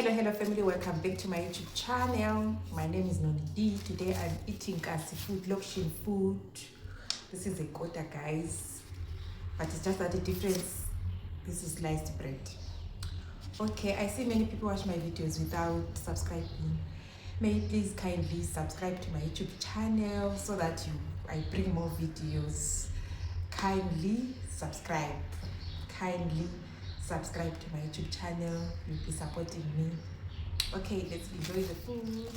Hello family, welcome back to my YouTube channel. My name is Nonidi. Today I'm eating kasi food, lokshin food. This is a kota, guys, but it's just that the difference, this is sliced bread. Okay, I see many people watch my videos without subscribing. May you please kindly subscribe to my YouTube channel so that I bring more videos. Kindly subscribe. Kindly subscribe to my YouTube channel. You'll be supporting me. Okay, let's enjoy the food.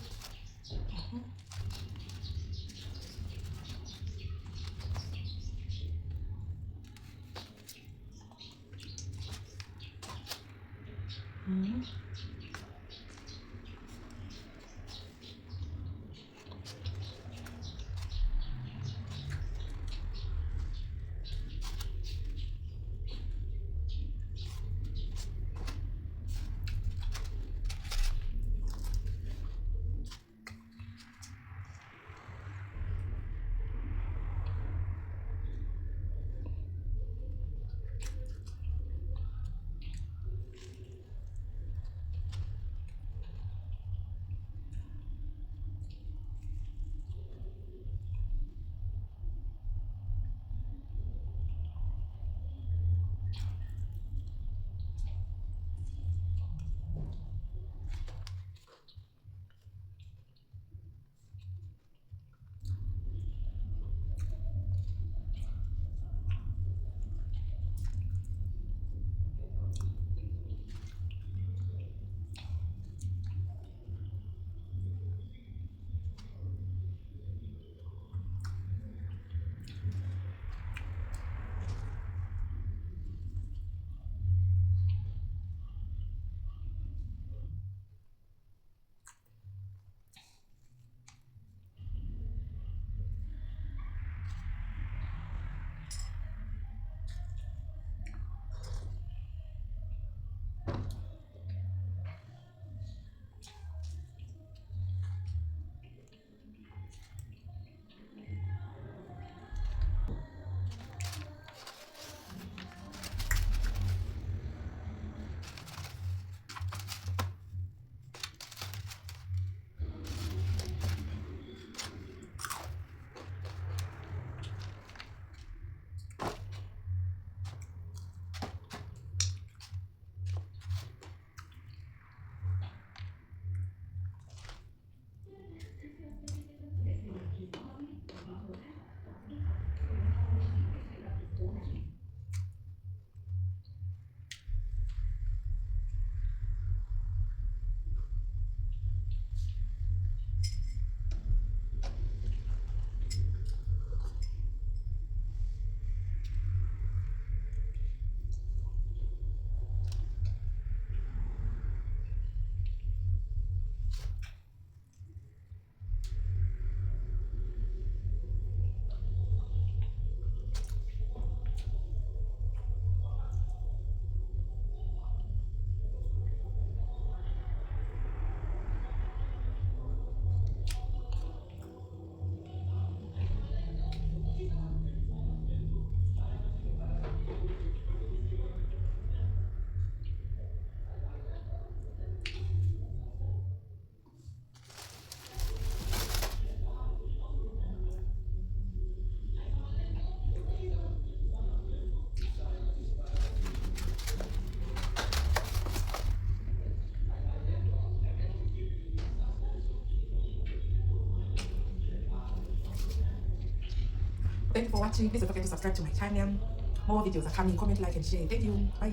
Thank you for watching. Please don't forget to subscribe to my channel. More videos are coming. Comment, like, and share. Thank you. Bye.